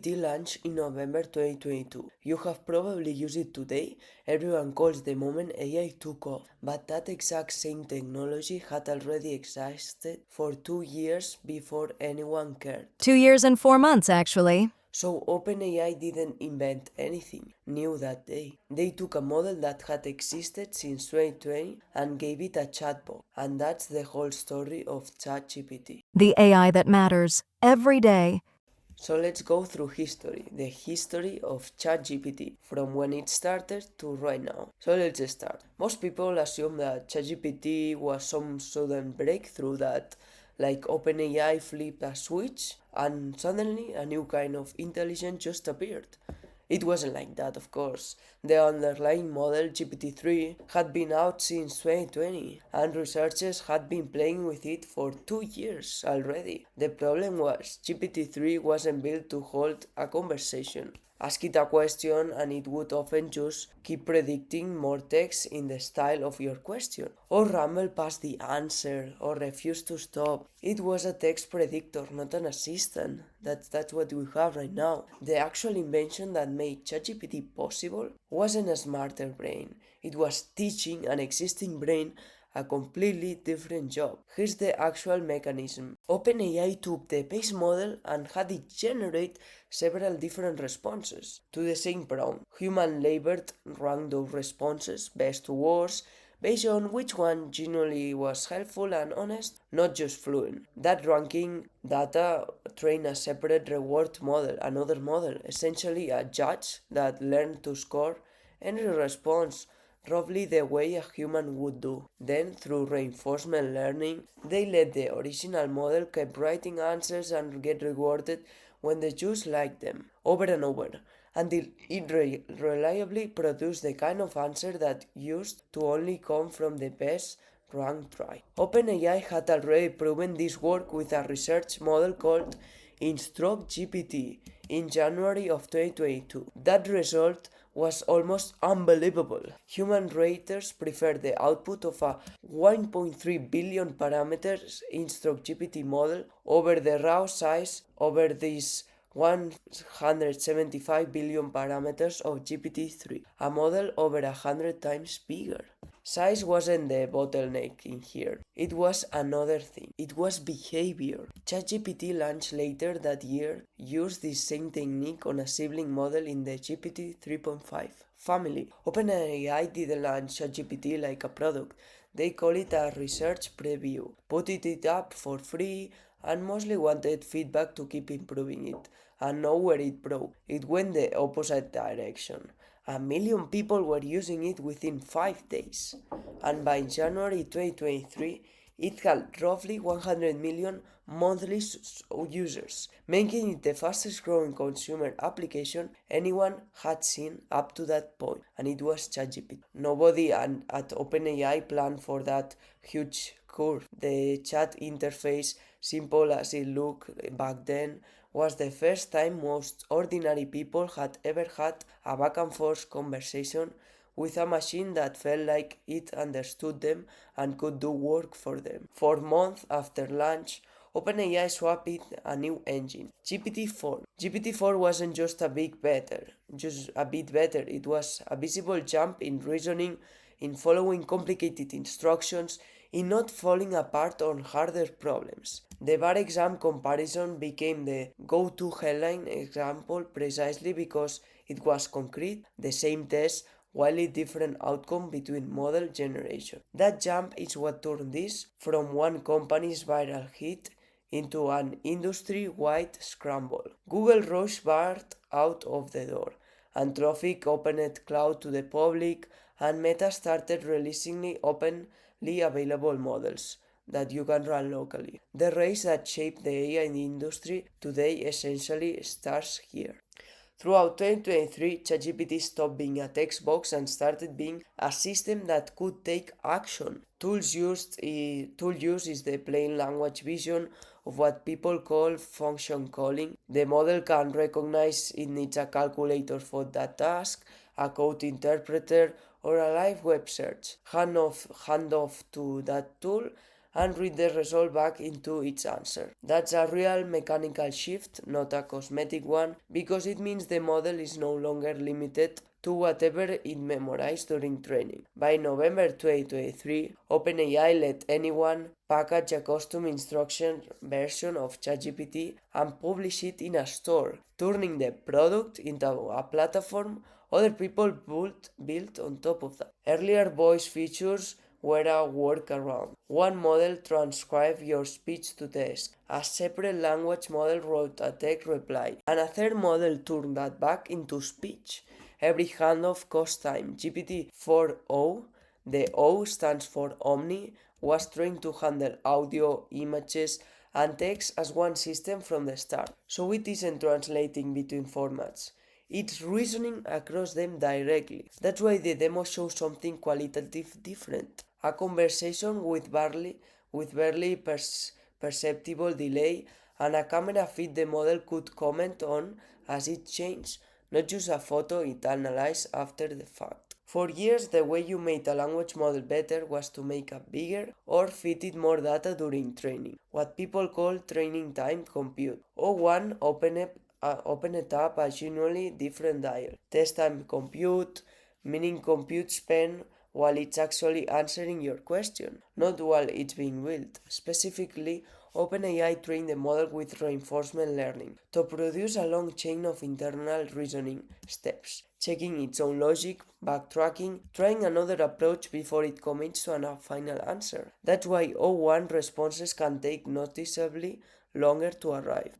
ChatGPT launched in November 2022. You have probably used it today. Everyone calls the moment AI took off. But that exact same technology had already existed for 2 years before anyone cared. 2 years and 4 months, actually. So OpenAI didn't invent anything new that day. They took a model that had existed since 2020 and gave it a chatbot. And that's the whole story of ChatGPT. The AI that matters every day. So let's go through history, the history of ChatGPT, from when it started to right now. So let's start. Most people assume that ChatGPT was some sudden breakthrough that, like OpenAI flipped a switch and suddenly a new kind of intelligence just appeared. It wasn't like that, of course. The underlying model, GPT-3, had been out since 2020, and researchers had been playing with it for 2 years already. The problem was, GPT-3 wasn't built to hold a conversation. Ask it a question and it would often just keep predicting more text in the style of your question, or ramble past the answer, or refuse to stop. It was a text predictor, not an assistant. That's what we have right now. The actual invention that made ChatGPT possible wasn't a smarter brain. It was teaching an existing brain a completely different job. Here's the actual mechanism. OpenAI took the base model and had it generate several different responses to the same prompt. Human labored ranked those responses best to worst based on which one genuinely was helpful and honest, not just fluent. That ranking data trained a separate reward model, another model, essentially a judge that learned to score any response roughly the way a human would do. Then, through reinforcement learning, they let the original model keep writing answers and get rewarded when the Jews liked them, over and over, until it reliably produced the kind of answer that used to only come from the best ranked try. OpenAI had already proven this work with a research model called InstructGPT in January of 2022. That result was almost unbelievable. Human raters prefer the output of a 1.3 billion parameters InstructGPT model over the raw size over these 175 billion parameters of GPT-3, a model over 100 times bigger. Size wasn't the bottleneck in here. It was another thing. It was behavior. ChatGPT launched later that year used this same technique on a sibling model in the GPT 3.5 family. OpenAI didn't launch ChatGPT like a product. They call it a research preview, put it up for free, and mostly wanted feedback to keep improving it. And now where it broke, it went the opposite direction. 1 million people were using it within 5 days, and by January 2023, it had roughly 100 million monthly users, making it the fastest growing consumer application anyone had seen up to that point, and it was ChatGPT. Nobody at OpenAI planned for that huge curve. The chat interface, simple as it looked back then, was the first time most ordinary people had ever had a back and forth conversation with a machine that felt like it understood them and could do work for them. 4 months after launch, OpenAI swapped it a new engine, GPT-4. GPT-4 wasn't just a bit better, it was a visible jump in reasoning, in following complicated instructions, in not falling apart on harder problems. The bar exam comparison became the go-to headline example precisely because it was concrete, the same test, wildly different outcome between model generation. That jump is what turned this from one company's viral hit into an industry-wide scramble. Google rushed Bart out of the door, Anthropic opened cloud to the public, and Meta started releasing openly available models that you can run locally. The race that shaped the AI industry today essentially starts here. Throughout 2023, ChatGPT stopped being a text box and started being a system that could take action. Tool use is the plain language vision of what people call function calling. The model can recognize it needs a calculator for that task, a code interpreter, or a live web search. Hand off to that tool and read the result back into its answer. That's a real mechanical shift, not a cosmetic one, because it means the model is no longer limited to whatever it memorized during training. By November 2023, OpenAI let anyone package a custom instruction version of ChatGPT and publish it in a store, turning the product into a platform other people built on top of that. Earlier voice features were a workaround. One model transcribed your speech to text, a separate language model wrote a text reply, and a third model turned that back into speech. Every handoff cost time. GPT 4.0, the O stands for Omni, was trained to handle audio, images, and text as one system from the start, so it isn't translating between formats. It's reasoning across them directly. That's why the demo shows something qualitative different. A conversation with barely perceptible delay, and a camera feed the model could comment on as it changed, not just a photo it analyzed after the fact. For years, the way you made a language model better was to make it bigger or feed it more data during training, what people call training time compute. O1 opened it up a genuinely different dial. Test time compute, meaning compute spend while it's actually answering your question, not while it's being built. Specifically, OpenAI trained the model with reinforcement learning to produce a long chain of internal reasoning steps, checking its own logic, backtracking, trying another approach before it commits to a final answer. That's why O1 responses can take noticeably longer to arrive.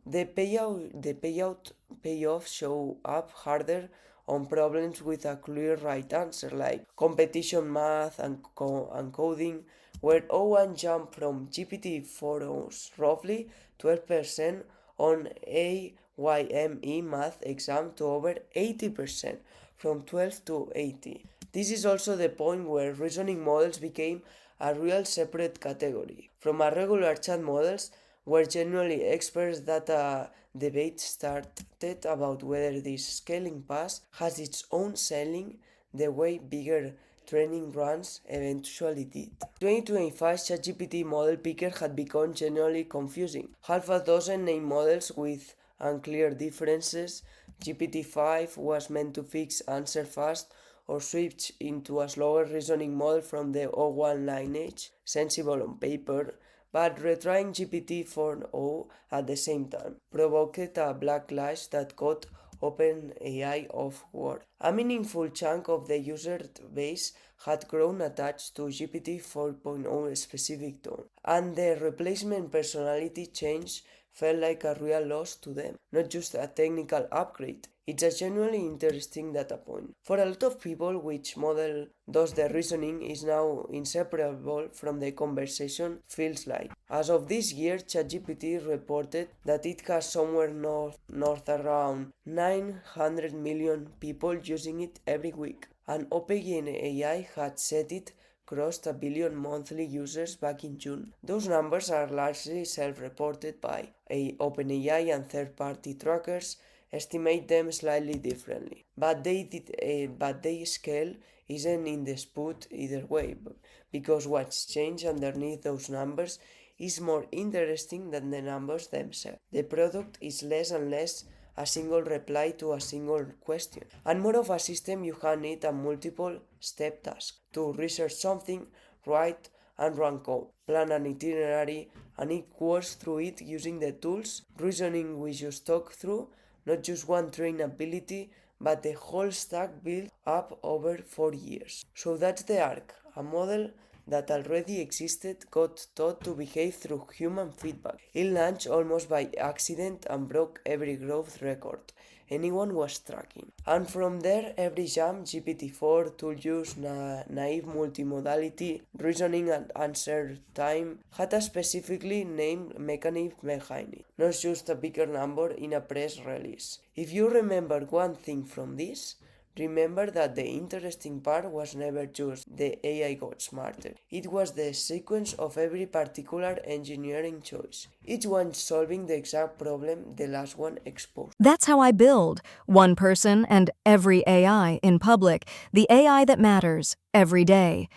Payoff show up harder on problems with a clear right answer like competition math and coding, where O1 jumped from GPT-4's roughly 12% on AYME math exam to over 80%, from 12 to 80. This is also the point where reasoning models became a real separate category. From a regular chat models, where genuinely experts that a debate started about whether this scaling pass has its own ceiling the way bigger training runs eventually did. 2025 ChatGPT model picker had become genuinely confusing. Half a dozen name models with unclear differences. GPT-5 was meant to fix answer fast or switch into a slower reasoning model from the O1 lineage, sensible on paper, but retrying GPT-4.0 at the same time provoked a backlash that caught OpenAI off guard. A meaningful chunk of the user base had grown attached to GPT 4.0 specific tone, and the replacement personality change felt like a real loss to them, not just a technical upgrade. It's a genuinely interesting data point. For a lot of people, which model does the reasoning is now inseparable from the conversation feels like. As of this year, ChatGPT reported that it has somewhere north around 900 million people using it every week, and OpenAI had said it crossed a billion monthly users back in June. Those numbers are largely self-reported by OpenAI, and third-party trackers estimate them slightly differently, but they scale isn't in dispute either way, because what's changed underneath those numbers is more interesting than the numbers themselves. The product is less and less a single reply to a single question, and more of a system you hand it a multiple step task to research something, write and run code, plan an itinerary, and it works through it using the tools reasoning we just talked through, not just one train ability, but the whole stack built up over 4 years. So that's the arc. A model that already existed got taught to behave through human feedback. It launched almost by accident and broke every growth record anyone was tracking. And from there, every jump, GPT-4, tool use, naive multimodality, reasoning and answer time, had a specifically named mechanism behind it, not just a bigger number in a press release. If you remember one thing from this, remember that the interesting part was never just the AI got smarter. It was the sequence of every particular engineering choice, each one solving the exact problem the last one exposed. That's how I build. One person and every AI in public. The AI that matters every day.